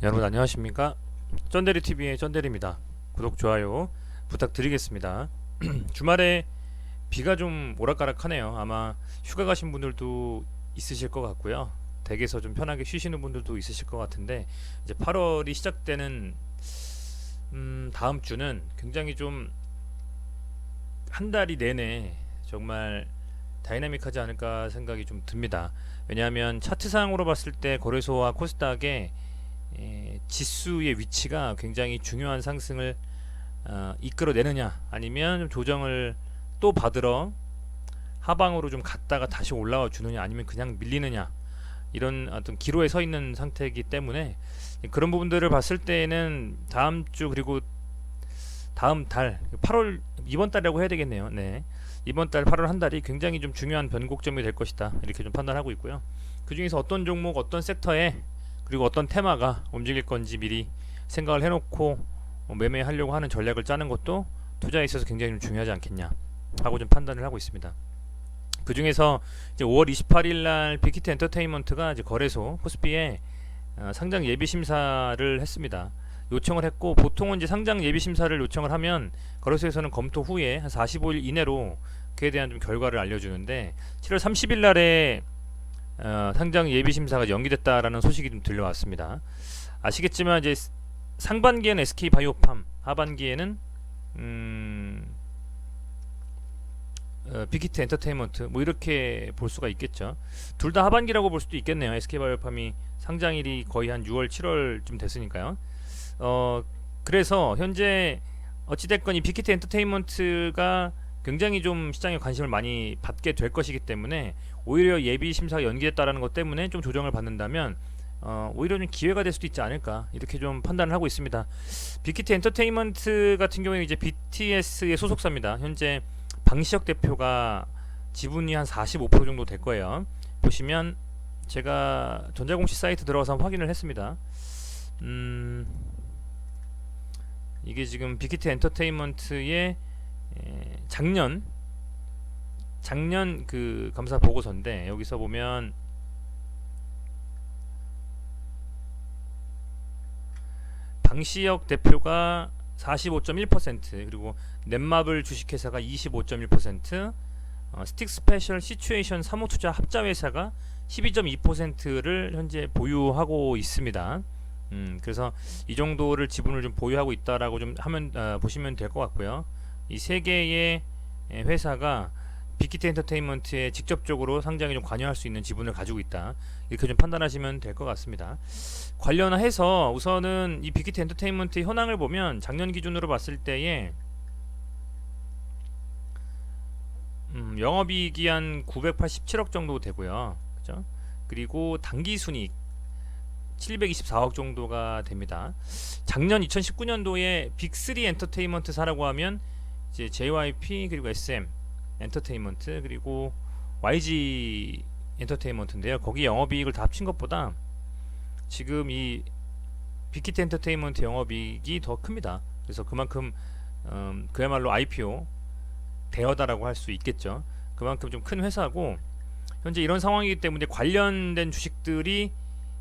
여러분 안녕하십니까? 쩐데리TV의 쩐데리입니다. 구독, 좋아요 부탁드리겠습니다. 주말에 비가 좀 오락가락하네요. 아마 휴가 가신 분들도 있으실 것 같고요. 댁에서 좀 편하게 쉬시는 분들도 있으실 것 같은데, 이제 8월이 시작되는 다음 주는 굉장히 좀 한 달이 내내 정말 다이나믹하지 않을까 생각이 좀 듭니다. 왜냐하면 차트상으로 봤을 때 거래소와 코스닥의 지수의 위치가 굉장히 중요한 상승을 이끌어내느냐, 아니면 좀 조정을 또 받으러 하방으로 좀 갔다가 다시 올라와 주느냐, 아니면 그냥 밀리느냐, 이런 어떤 기로에 서 있는 상태이기 때문에 그런 부분들을 봤을 때에는 다음 주, 그리고 다음 달 8월, 이번 달이라고 해야 되겠네요. 네, 이번 달 8월 한 달이 굉장히 좀 중요한 변곡점이 될 것이다, 이렇게 좀 판단하고 있고요. 그 중에서 어떤 종목, 어떤 섹터에, 그리고 어떤 테마가 움직일 건지 미리 생각을 해놓고 매매하려고 하는 전략을 짜는 것도 투자에 있어서 굉장히 좀 중요하지 않겠냐 하고 좀 판단을 하고 있습니다. 그 중에서 이제 5월 28일 날 빅히트 엔터테인먼트가 이제 거래소 코스피에 상장 예비 심사를 했습니다. 요청을 했고, 보통은 이제 상장 예비 심사를 요청을 하면 거래소에서는 검토 후에 한 45일 이내로 그에 대한 좀 결과를 알려주는데, 7월 30일 날에 상장 예비 심사가 연기됐다라는 소식이 좀 들려왔습니다. 아시겠지만 이제 상반기에는 SK 바이오팜, 하반기에는 빅히트 엔터테인먼트, 뭐 이렇게 볼 수가 있겠죠. 둘 다 하반기라고 볼 수도 있겠네요. SK 바이오팜이 상장일이 거의 한 6월, 7월쯤 됐으니까요. 그래서 현재 어찌됐건 이 빅히트 엔터테인먼트가 굉장히 좀 시장에 관심을 많이 받게 될 것이기 때문에, 오히려 예비 심사가 연기됐다라는 것 때문에 좀 조정을 받는다면 오히려 좀 기회가 될 수도 있지 않을까, 이렇게 좀 판단을 하고 있습니다. 빅히트 엔터테인먼트 같은 경우에 이제 BTS의 소속사입니다. 현재 방시혁 대표가 지분이 한 45% 정도 될 거예요. 보시면 제가 전자공시 사이트 들어가서 확인을 했습니다. 이게 지금 빅히트 엔터테인먼트의 작년 그 감사 보고서인데, 여기서 보면 방시혁 대표가 45.1%, 그리고 넷마블 주식회사가 25.1%, 스틱 스페셜 시츄에이션 사무투자 합자회사가 12.2%를 현재 보유하고 있습니다. 그래서 이 정도를 지분을 좀 보유하고 있다라고 좀 하면 보시면 될 것 같고요. 이 세 개의 회사가 빅히트 엔터테인먼트에 직접적으로 상장에 좀 관여할 수 있는 지분을 가지고 있다, 이렇게 좀 판단하시면 될 것 같습니다. 관련해서 우선은 이 빅히트 엔터테인먼트의 현황을 보면 작년 기준으로 봤을 때에 영업이익이 한 987억 정도 되고요. 그죠? 그리고 당기순이익 724억 정도가 됩니다. 작년 2019년도에 빅3 엔터테인먼트사라고 하면 이제 JYP, 그리고 SM 엔터테인먼트, 그리고 YG 엔터테인먼트인데요. 거기 영업이익을 다 합친 것보다 지금 이 빅히트 엔터테인먼트 영업이익이 더 큽니다. 그래서 그만큼 그야말로 IPO 대여다라고 할 수 있겠죠. 그만큼 좀 큰 회사고, 현재 이런 상황이기 때문에 관련된 주식들이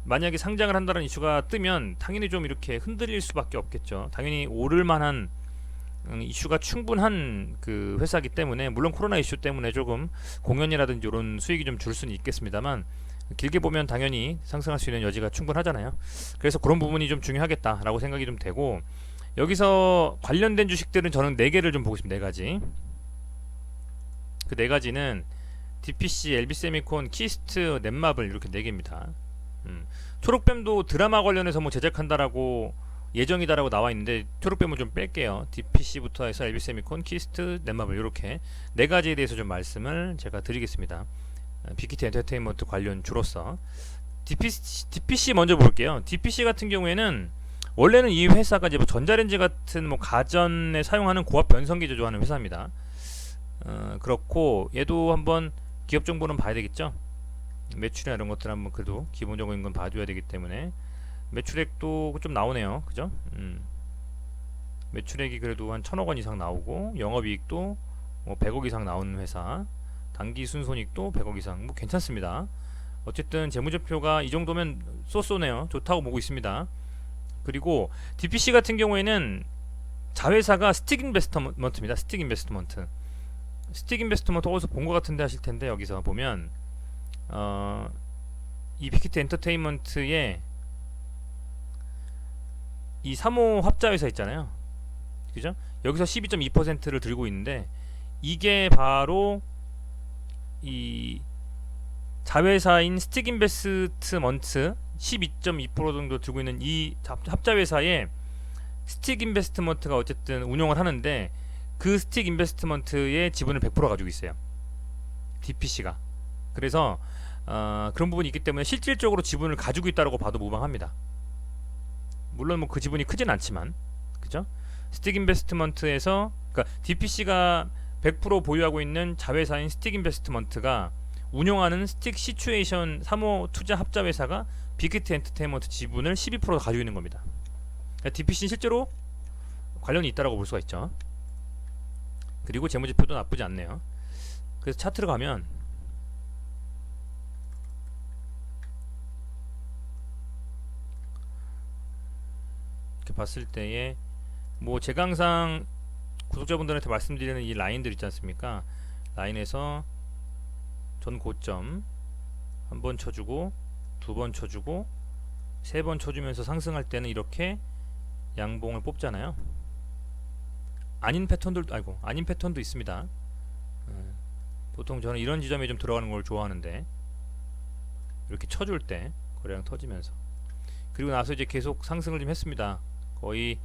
만약에 상장을 한다는 이슈가 뜨면 당연히 좀 이렇게 흔들릴 수밖에 없겠죠. 당연히 오를 만한 이슈가 충분한 그 회사이기 때문에, 물론 코로나 이슈 때문에 조금 공연이라든지 이런 수익이 좀 줄 수는 있겠습니다만, 길게 보면 당연히 상승할 수 있는 여지가 충분하잖아요. 그래서 그런 부분이 좀 중요하겠다라고 생각이 좀 되고, 여기서 관련된 주식들은 저는 4개를 좀 보고 있습니다. 4가지. 그 4가지는 DPC, LB세미콘, 키스트, 넷마블, 이렇게 4개입니다. 초록뱀도 드라마 관련해서 뭐 제작한다라고 예정이다라고 나와 있는데, 초록뱀은 좀 뺄게요. DPC부터 해서 LB세미콘, 키스트, 넷마블, 이렇게 4가지에 대해서 좀 말씀을 제가 드리겠습니다. 빅히트 엔터테인먼트 관련 주로서 DPC 먼저 볼게요. DPC 같은 경우에는 원래는 이 회사가 이제 뭐 전자레인지 같은 뭐 가전에 사용하는 고압 변성기 제조하는 회사입니다. 그렇고 얘도 한번 기업 정보는 봐야 되겠죠. 매출이나 이런 것들 한번 그래도 기본적인 건 봐줘야 되기 때문에, 매출액도 좀 나오네요. 그죠? 매출액이 그래도 한 1000억 원 이상 나오고, 영업이익도 뭐 100억 이상 나오는 회사, 당기 순손익도 100억 이상, 뭐 괜찮습니다. 어쨌든 재무제표가 이 정도면 쏘쏘네요. 좋다고 보고 있습니다. 그리고 DPC 같은 경우에는 자회사가 스틱 인베스트먼트입니다. 스틱 인베스트먼트. 스틱 인베스트먼트 어디서 본 것 같은데 하실 텐데, 여기서 보면 이 빅히트 엔터테인먼트의 이 3호 합자회사 있잖아요. 그죠? 여기서 12.2%를 들고 있는데, 이게 바로 이 자회사인 스틱 인베스트먼트 12.2% 정도 들고 있는 이 합자회사에 스틱 인베스트먼트가 어쨌든 운영을 하는데, 그 스틱 인베스트먼트의 지분을 100% 가지고 있어요. DPC가. 그래서 그런 부분이 있기 때문에 실질적으로 지분을 가지고 있다고 봐도 무방합니다. 물론 뭐 그 지분이 크진 않지만, 그죠? 스틱 인베스트먼트에서, 그러니까 DPC가 100% 보유하고 있는 자회사인 스틱 인베스트먼트가 운영하는 스틱 시츄에이션 3호 투자 합자 회사가 빅히트 엔터테인먼트 지분을 12% 가지고 있는 겁니다. 그러니까 DPC는 실제로 관련이 있다고 볼 수가 있죠. 그리고 재무제표도 나쁘지 않네요. 그래서 차트를 가면 이렇게 봤을 때에 뭐 제가 항상 구독자분들한테 말씀드리는 이 라인들 있지 않습니까? 라인에서 전 고점 한 번 쳐주고, 두 번 쳐주고, 세 번 쳐주면서 상승할 때는 이렇게 양봉을 뽑잖아요. 아닌 패턴도 있습니다. 보통 저는 이런 지점에 좀 들어가는 걸 좋아하는데, 이렇게 쳐줄 때 거래량 터지면서, 그리고 나서 이제 계속 상승을 좀 했습니다. 거의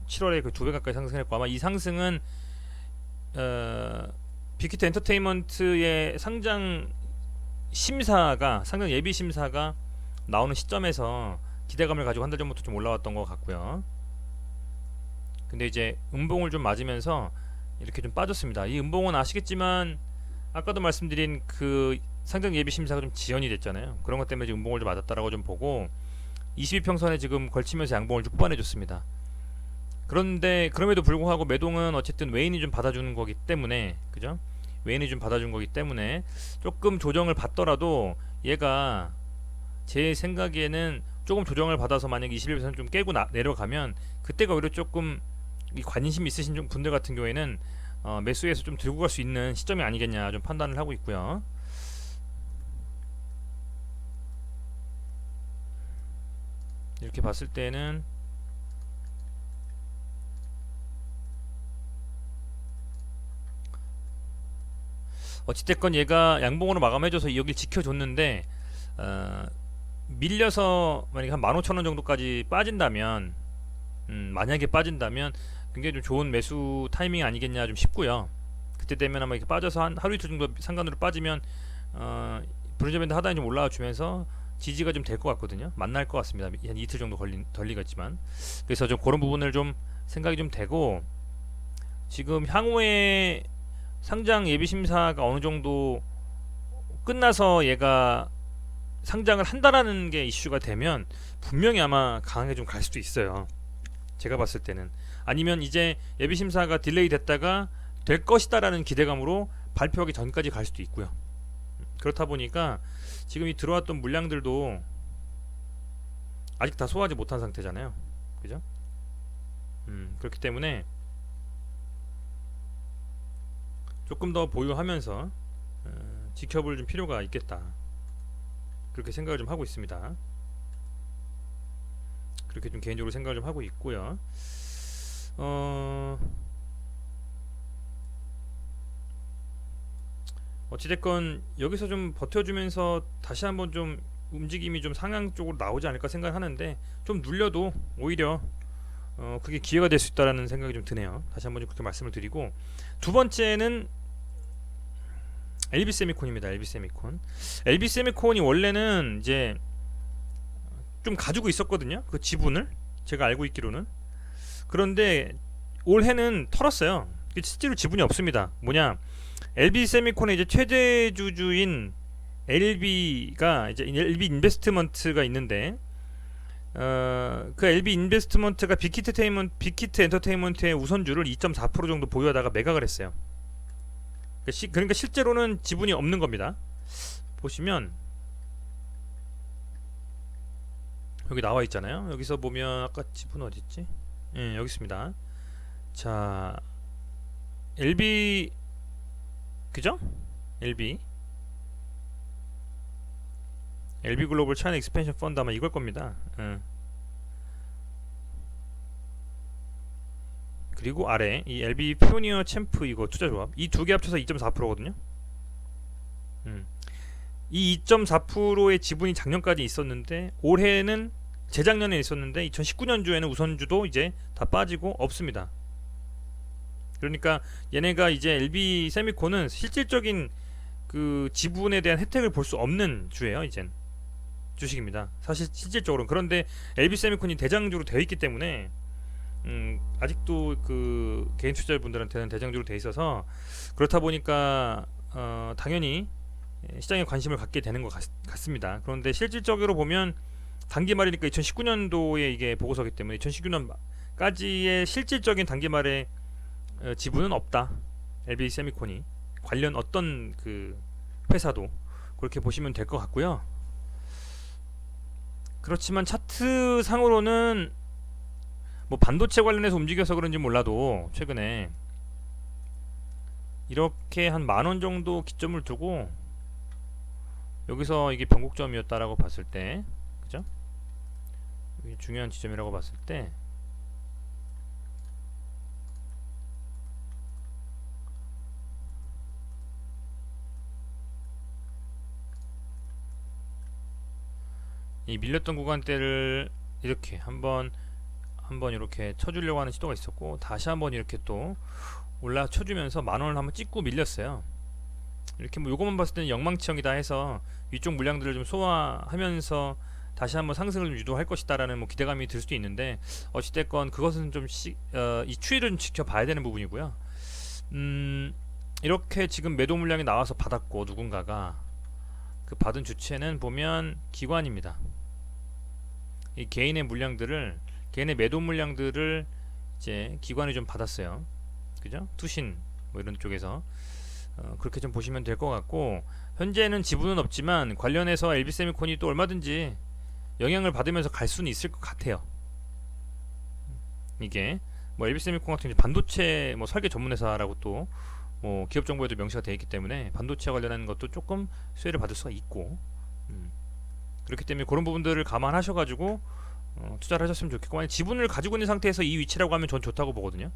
7월에 그 2배 가까이 상승했고, 아마 이 상승은 빅히트 엔터테인먼트의 상장 예비 심사가 나오는 시점에서 기대감을 가지고 한 달 전부터 좀 올라왔던 것 같고요. 근데 이제 음봉을 좀 맞으면서 이렇게 좀 빠졌습니다. 이 음봉은 아시겠지만 아까도 말씀드린 그 상장 예비 심사가 좀 지연이 됐잖아요. 그런 것 때문에 지금 음봉을 좀 맞았다라고 좀 보고, 22평선에 지금 걸치면서 양봉을 좀 뽑아내줬습니다. 그런데 그럼에도 불구하고 매동은 어쨌든 외인이 좀 받아주는 거기 때문에, 그죠? 외인이 좀 받아준 거기 때문에 조금 조정을 받더라도 얘가 제 생각에는 조금 조정을 받아서 만약 21% 좀 깨고 내려가면, 그때가 오히려 조금 이 관심 있으신 분들 같은 경우에는 매수해서 좀 들고 갈 수 있는 시점이 아니겠냐 좀 판단을 하고 있고요. 이렇게 봤을 때는 어찌됐건 얘가 양봉으로 마감해줘서 여길 지켜줬는데, 밀려서 만약에 한 15,000원 정도까지 빠진다면, 만약에 빠진다면 굉장히 좀 좋은 매수 타이밍이 아니겠냐 좀 싶고요. 그때 되면 아마 이렇게 빠져서 한 하루 이틀 정도 상간으로 빠지면 브론즈 밴드 하단에 좀 올라와 주면서 지지가 좀 될 것 같거든요. 만날 것 같습니다. 한 이틀 정도 걸리겠지만, 그래서 좀 그런 부분을 좀 생각이 좀 되고, 지금 향후에 상장 예비 심사가 어느 정도 끝나서 얘가 상장을 한다라는 게 이슈가 되면 분명히 아마 강하게 좀 갈 수도 있어요. 제가 봤을 때는. 아니면 이제 예비 심사가 딜레이 됐다가 될 것이다라는 기대감으로 발표하기 전까지 갈 수도 있고요. 그렇다 보니까 지금 이 들어왔던 물량들도 아직 다 소화하지 못한 상태잖아요. 그죠? 그렇기 때문에 조금 더 보유하면서 지켜볼 좀 필요가 있겠다, 그렇게 생각을 좀 하고 있습니다. 그렇게 좀 개인적으로 생각을 좀 하고 있고요. 어찌됐건 여기서 좀 버텨주면서 다시 한번 좀 움직임이 좀 상향 쪽으로 나오지 않을까 생각하는데, 좀 눌려도 오히려 그게 기회가 될 수 있다라는 생각이 좀 드네요. 다시 한번 좀 그렇게 말씀을 드리고, 두 번째는 LB세미콘입니다. LB세미콘이 원래는 이제 좀 가지고 있었거든요, 그 지분을. 제가 알고 있기로는. 그런데 올해는 털었어요. 실제로 지분이 없습니다. 뭐냐, LB세미콘의 이제 최대주주인 LB가 이제 LB 인베스트먼트가 있는데, 그 LB 인베스트먼트가 빅히트 엔터테인먼트의 우선주를 2.4% 정도 보유하다가 매각을 했어요. 그러니까 실제로는 지분이 없는 겁니다. 보시면 여기 나와 있잖아요. 여기서 보면 아까 지분 어디 있지? 예, 여기 있습니다. 자, LB 그죠? LB 글로벌 차이나 익스펜션 펀드 아마 이걸 겁니다. 그리고 아래 이 LB 피오니어 챔프 이거 투자조합 이 두 개 합쳐서 2.4%거든요. 이 2.4%의 지분이 작년까지 있었는데 올해는 재작년에 있었는데 2019년주에는 우선주도 이제 다 빠지고 없습니다. 그러니까 얘네가 이제 LB 세미콘은 실질적인 그 지분에 대한 혜택을 볼 수 없는 주예요. 이젠 주식입니다. 사실 실질적으로는. 그런데 LB 세미콘이 대장주로 되어 있기 때문에 아직도 그 개인 투자자분들한테는 대장주로 되어 있어서 그렇다 보니까 당연히 시장에 관심을 갖게 되는 것 같습니다. 그런데 실질적으로 보면 단기 말이니까 2019년도에 이게 보고서기 때문에 2019년까지의 실질적인 단기 말의 지분은 없다. LB 세미콘이 관련 어떤 그 회사도 그렇게 보시면 될 것 같고요. 그렇지만 차트 상으로는 뭐 반도체 관련해서 움직여서 그런지 몰라도 최근에 이렇게 한 10,000원 정도 기점을 두고 여기서 이게 변곡점이었다라고 봤을 때, 그죠? 이게 중요한 지점이라고 봤을 때 이 밀렸던 구간대를 이렇게 한번 이렇게 쳐주려고 하는 시도가 있었고 다시 한번 이렇게 또 올라 쳐주면서 10,000원을 한번 찍고 밀렸어요. 이렇게 뭐 요것만 봤을 때는 영망치형이다 해서 위쪽 물량들을 좀 소화하면서 다시 한번 상승을 좀 유도할 것이다라는 뭐 기대감이 들 수도 있는데 어찌됐건 그것은 좀 이 추이를 좀 지켜봐야 되는 부분이고요. 이렇게 지금 매도 물량이 나와서 받았고 누군가가 그 받은 주체는 보면 기관입니다. 이 개인의 매도 물량들을 이제 기관이 좀 받았어요. 그죠? 투신 뭐 이런 쪽에서 그렇게 좀 보시면 될 것 같고 현재는 지분은 없지만 관련해서 LB 세미콘이 또 얼마든지 영향을 받으면서 갈 수는 있을 것 같아요. 이게 뭐 LB 세미콘 같은 경우 반도체 뭐 설계 전문 회사라고 또 뭐 기업 정보에도 명시가 되어 있기 때문에 반도체 관련한 것도 조금 수혜를 받을 수가 있고 그렇기 때문에 그런 부분들을 감안하셔가지고 투자를 하셨으면 좋겠고 만약 지분을 가지고 있는 상태에서 이 위치라고 하면 전 좋다고 보거든요.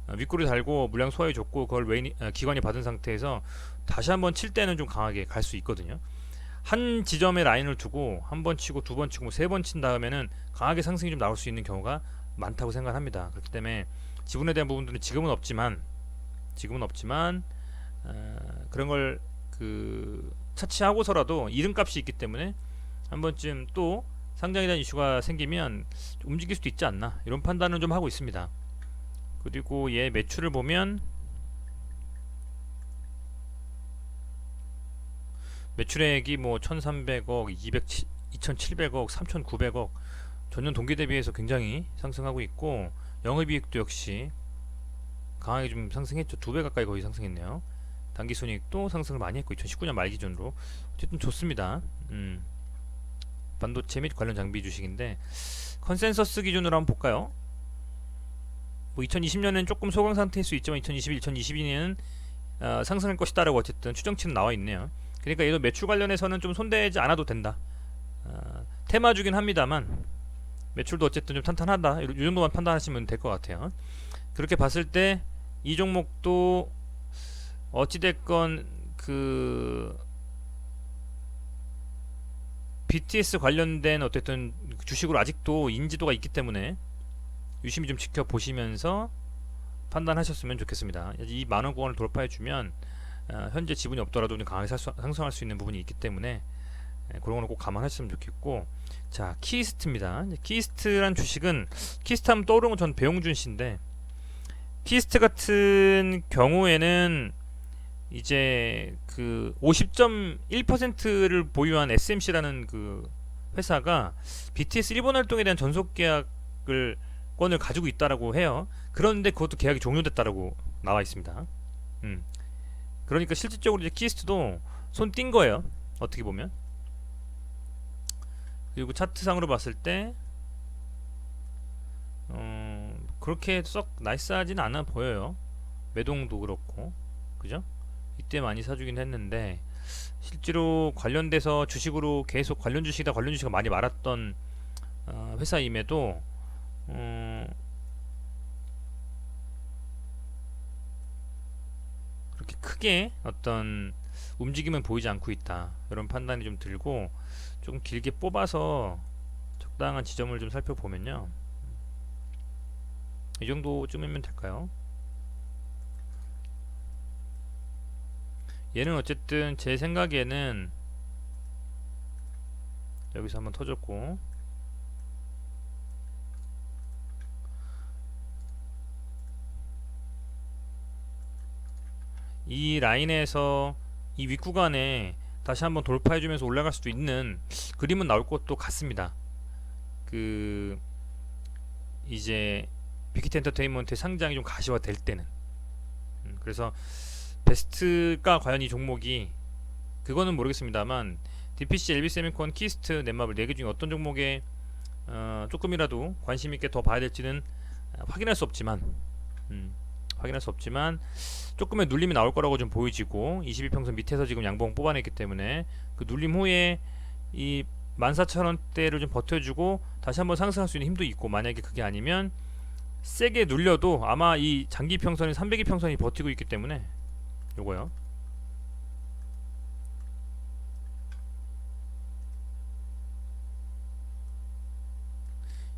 윗꼬리 달고 물량 소화해 줬고 그걸 기관이 받은 상태에서 다시 한번 칠 때는 좀 강하게 갈 수 있거든요. 한 지점에 라인을 두고 한 번 치고 두 번 치고 세 번 친 다음에는 강하게 상승이 좀 나올 수 있는 경우가 많다고 생각합니다. 그렇기 때문에 지분에 대한 부분들은 지금은 없지만 그런 걸 그 차치하고서라도 이름값이 있기 때문에 한 번쯤 또 상장에 대한 이슈가 생기면 움직일 수도 있지 않나 이런 판단을 좀 하고 있습니다. 그리고 얘 매출을 보면 매출액이 뭐 1,300억, 2,700억, 3,900억 전년 동기 대비해서 굉장히 상승하고 있고 영업이익도 역시 강하게 좀 상승했죠. 2배 가까이 거의 상승했네요. 당기순이익도 상승을 많이 했고 2019년 말 기준으로 어쨌든 좋습니다. 반도체 및 관련 장비 주식인데 컨센서스 기준으로 한번 볼까요? 뭐 2020년에는 조금 소강 상태일 수 있지만 2021, 2022년은 상승할 것이다라고 어쨌든 추정치는 나와 있네요. 그러니까 얘도 매출 관련해서는 좀 손대지 않아도 된다. 테마주긴 합니다만 매출도 어쨌든 좀 탄탄하다. 이 정도만 판단하시면 될 것 같아요. 그렇게 봤을 때 이 종목도 어찌됐건 그 BTS 관련된 어쨌든 주식으로 아직도 인지도가 있기 때문에 유심히 좀 지켜보시면서 판단하셨으면 좋겠습니다. 이 10,000원 구간을 돌파해주면 현재 지분이 없더라도 강하게 상승할 수 있는 부분이 있기 때문에 그런 거는 꼭 감안하셨으면 좋겠고 자 키스트입니다. 키스트란 주식은 키스트 하면 떠오르는 건 전 배용준 씨인데 키스트 같은 경우에는 이제 그 50.1%를 보유한 SMC라는 그 회사가 BTS 일본 활동에 대한 전속 계약을 권을 가지고 있다라고 해요. 그런데 그것도 계약이 종료됐다라고 나와 있습니다. 그러니까 실질적으로 이제 키스트도 손 띈 거예요. 어떻게 보면 그리고 차트상으로 봤을 때 그렇게 썩 나이스하진 않아 보여요. 매동도 그렇고, 그죠? 이때 많이 사주긴 했는데 실제로 관련돼서 주식으로 계속 관련 주식이다 관련 주식을 많이 말았던 회사임에도 그렇게 크게 어떤 움직임은 보이지 않고 있다, 이런 판단이 좀 들고, 좀 길게 뽑아서 적당한 지점을 좀 살펴보면요, 이 정도쯤이면 될까요? 얘는 어쨌든 제 생각에는 여기서 한번 터졌고, 이 라인에서 이 윗구간에 다시 한번 돌파해주면서 올라갈 수도 있는 그림은 나올 것도 같습니다. 그 이제 빅히트 엔터테인먼트의 상장이 좀 가시화될 때는, 그래서 베스트가 과연 이 종목이, 그거는 모르겠습니다만 DPC, LB세미콘, 키스트, 넷마블 4개 중에 어떤 종목에 조금이라도 관심 있게 더 봐야 될지는 확인할 수 없지만, 조금의 눌림이 나올 거라고 좀 보여지고, 22평선 밑에서 지금 양봉 뽑아냈기 때문에 그 눌림 후에 이 14,000원대를 좀 버텨주고 다시 한번 상승할 수 있는 힘도 있고, 만약에 그게 아니면 세게 눌려도 아마 이 장기평선이 300이평선이 버티고 있기 때문에 요거요,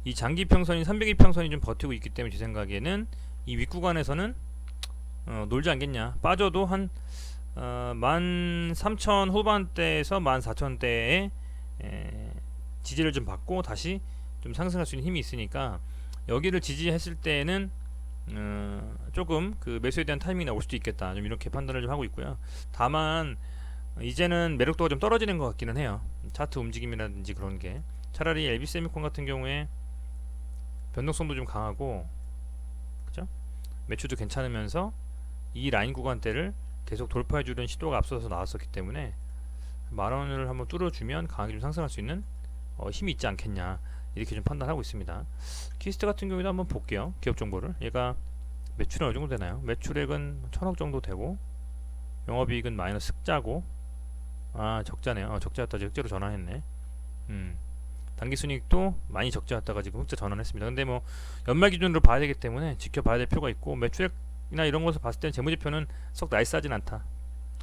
이 장기평선이 300이평선이 좀 버티고 있기 때문에 제 생각에는 이 윗구간에서는 놀지 않겠냐. 빠져도 한 13,000 후반대에서 14,000대에 지지를 좀 받고 다시 좀 상승할 수 있는 힘이 있으니까, 여기를 지지했을 때는 조금 그 매수에 대한 타이밍이 나올 수도 있겠다, 좀 이렇게 판단을 좀 하고 있고요. 다만 이제는 매력도가 좀 떨어지는 것 같기는 해요. 차트 움직임이라든지 그런 게. 차라리 LB세미콘 같은 경우에 변동성도 좀 강하고, 그죠? 매출도 괜찮으면서 이 라인 구간대를 계속 돌파해주는 시도가 앞서서 나왔었기 때문에 만원을 한번 뚫어주면 강하게 좀 상승할 수 있는 힘이 있지 않겠냐, 이렇게 좀 판단하고 있습니다. 키스트 같은 경우에도 한번 볼게요. 기업 정보를. 얘가 매출은 어느 정도 되나요? 매출액은 1000억 정도 되고, 영업이익은 마이너스 흑자고, 적자네요. 적자였다 흑자로 전환했네. 당기순이익도 많이 적자였다가 지금 흑자 전환했습니다. 근데 뭐 연말 기준으로 봐야 되기 때문에 지켜봐야 될 필요가 있고, 매출액이나 이런 것을 봤을 때는 재무제표는 썩 나이스하진 않다.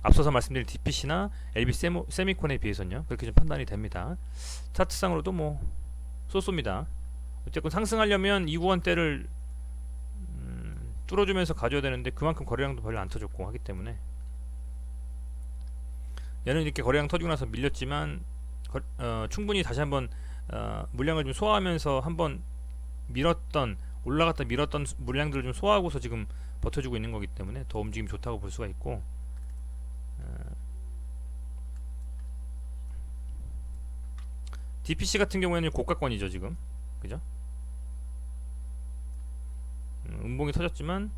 앞서서 말씀드린 DPC나 LB 세미콘에 비해서는요, 그렇게 좀 판단이 됩니다. 차트상으로도 뭐 쏘쏘입니다. 어쨌든 상승하려면 이 구간대를 뚫어주면서 가져야 되는데 그만큼 거래량도 별로 안 터졌고 하기 때문에, 얘는 이렇게 거래량 터지고 나서 밀렸지만 충분히 다시 한번 물량을 좀 소화하면서 한번 올라갔다 밀었던 물량들을 좀 소화하고서 지금 버텨주고 있는 거기 때문에 더 움직임이 좋다고 볼 수가 있고, DPC 같은 경우에는 고가권이죠 지금, 그죠? 음봉이 터졌지만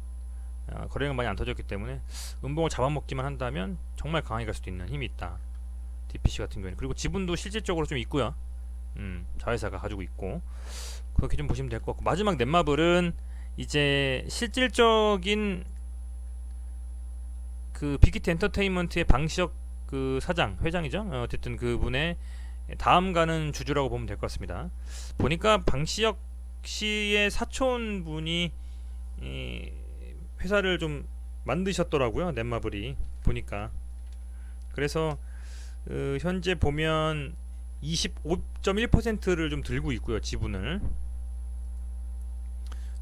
거래량 많이 안 터졌기 때문에 음봉을 잡아먹기만 한다면 정말 강하게 갈 수도 있는 힘이 있다, DPC 같은 경우에는. 그리고 지분도 실질적으로 좀 있고요. 자회사가 가지고 있고, 그렇게 좀 보시면 될 것 같고, 마지막 넷마블은 이제 실질적인 그 빅히트 엔터테인먼트의 방시혁 그 회장이죠. 어쨌든 그분의 다음 가는 주주라고 보면 될 것 같습니다. 보니까 방시혁 씨의 사촌분이 회사를 좀 만드셨더라고요, 넷마블이 보니까. 그래서 현재 보면 25.1%를 좀 들고 있고요, 지분을.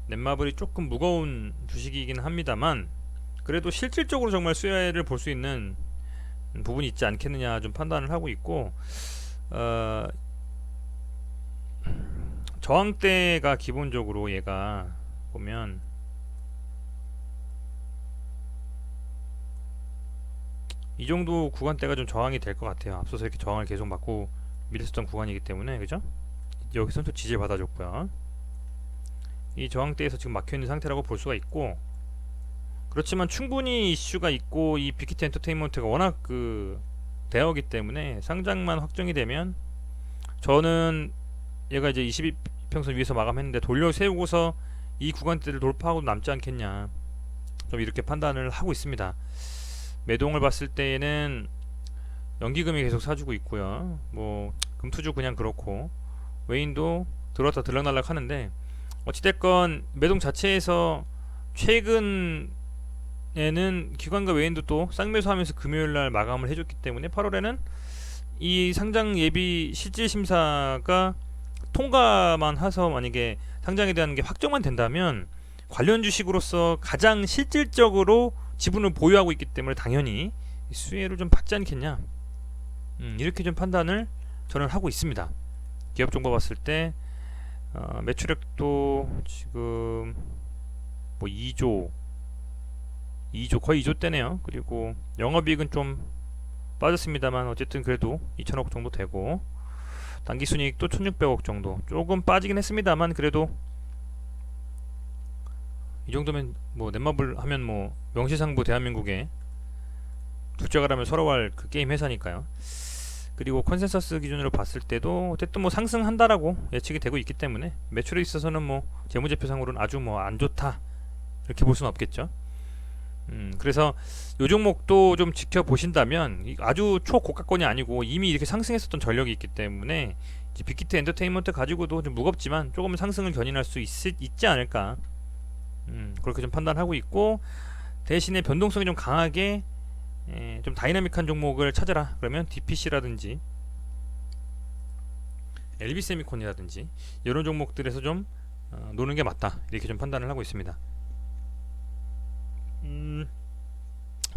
넷마블이 조금 무거운 주식이긴 합니다만, 그래도 실질적으로 정말 수혜를 볼 수 있는 부분이 있지 않겠느냐 좀 판단을 하고 있고, 저항대가 기본적으로 얘가 보면 이 정도 구간대가 좀 저항이 될 것 같아요. 앞서서 이렇게 저항을 계속 맞고 밀었던 구간이기 때문에, 그죠? 여기서는 또 지지를 받아줬고요. 이 저항대에서 지금 막혀있는 상태라고 볼 수가 있고, 그렇지만 충분히 이슈가 있고 이 빅히트 엔터테인먼트가 워낙 그 대어기 때문에 상장만 확정이 되면 저는 얘가 이제 22평선 위에서 마감했는데 돌려 세우고서 이 구간대를 돌파하고 남지 않겠냐, 좀 이렇게 판단을 하고 있습니다. 매동을 봤을 때에는 연기금이 계속 사주고 있고요. 뭐 금투주 그냥 그렇고, 외인도 들어왔다 들락날락 하는데, 어찌됐건 매동 자체에서 최근에는 기관과 외인도 또 쌍매수하면서 금요일날 마감을 해줬기 때문에 8월에는 이 상장 예비 실질 심사가 통과만 해서 만약에 상장에 대한 게 확정만 된다면 관련 주식으로서 가장 실질적으로 지분을 보유하고 있기 때문에 당연히 수혜를 좀 받지 않겠냐, 이렇게 좀 판단을 저는 하고 있습니다. 기업 정보 봤을 때 매출액도 지금 뭐 2조 거의 2조 대네요. 그리고 영업이익은 좀 빠졌습니다만 어쨌든 그래도 2천억 정도 되고, 당기순이익도 1600억 정도, 조금 빠지긴 했습니다만 그래도 이 정도면 뭐 넷마블 하면 뭐 명시상부 대한민국에 둘째가라면 서러워할 그 게임 회사니까요. 그리고 컨센서스 기준으로 봤을 때도 어쨌든 뭐 상승한다라고 예측이 되고 있기 때문에 매출에 있어서는 뭐 재무제표상으로는 아주 뭐 안 좋다 이렇게 볼 수는 없겠죠. 그래서 요 종목도 좀 지켜보신다면, 아주 초고가권이 아니고 이미 이렇게 상승했었던 전력이 있기 때문에 이제 빅히트 엔터테인먼트 가지고도 좀 무겁지만 조금 상승을 견인할 수 있지 않을까, 그렇게 좀 판단하고 있고, 대신에 변동성이 좀 강하게 좀 다이나믹한 종목을 찾아라 그러면 DPC라든지 LB세미콘이라든지 이런 종목들에서 좀 노는 게 맞다, 이렇게 좀 판단을 하고 있습니다.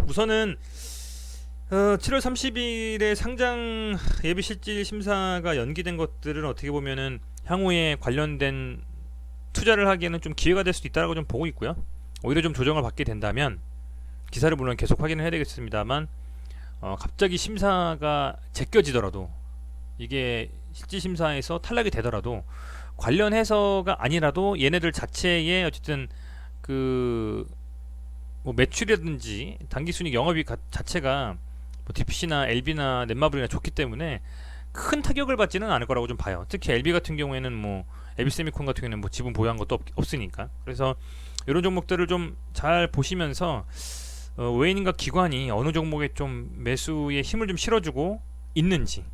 우선은 7월 30일에 상장 예비 실질 심사가 연기된 것들은 어떻게 보면은 향후에 관련된 투자를 하기에는 좀 기회가 될 수도 있다고 좀 보고 있고요. 오히려 좀 조정을 받게 된다면 기사를 물론 계속 확인을 해야 되겠습니다만, 갑자기 심사가 제껴지더라도, 이게 실질 심사에서 탈락이 되더라도 관련해서가 아니라도 얘네들 자체의 어쨌든 그 뭐 매출이라든지 당기순이익 영업이익 자체가 뭐 DPC나 LB나 넷마블이나 좋기 때문에 큰 타격을 받지는 않을 거라고 좀 봐요. 특히 LB 같은 경우에는 뭐 LB세미콘 같은 경우에는 뭐 지분 보유한 것도 없으니까. 그래서 이런 종목들을 좀 잘 보시면서 외인과 기관이 어느 종목에 좀 매수에 힘을 좀 실어주고 있는지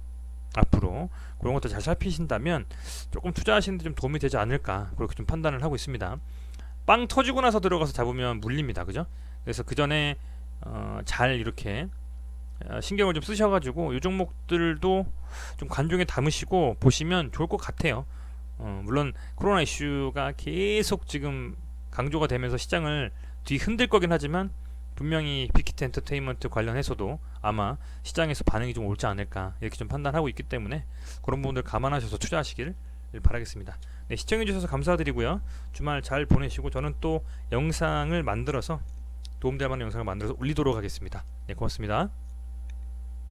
앞으로 그런 것도 잘 살피신다면 조금 투자하시는데 좀 도움이 되지 않을까, 그렇게 좀 판단을 하고 있습니다. 빵 터지고 나서 들어가서 잡으면 물립니다, 그죠? 그래서 그 전에 잘 이렇게 신경을 좀 쓰셔가지고 이 종목들도 좀 관중에 담으시고 보시면 좋을 것 같아요. 물론 코로나 이슈가 계속 지금 강조가 되면서 시장을 뒤흔들 거긴 하지만 분명히 빅히트 엔터테인먼트 관련해서도 아마 시장에서 반응이 좀 올지 않을까, 이렇게 좀 판단하고 있기 때문에 그런 부분들 감안하셔서 투자하시길 바라겠습니다. 네, 시청해주셔서 감사드리고요. 주말 잘 보내시고 저는 또 영상을 만들어서 도움될 만한 영상을 만들어서 올리도록 하겠습니다. 네, 고맙습니다.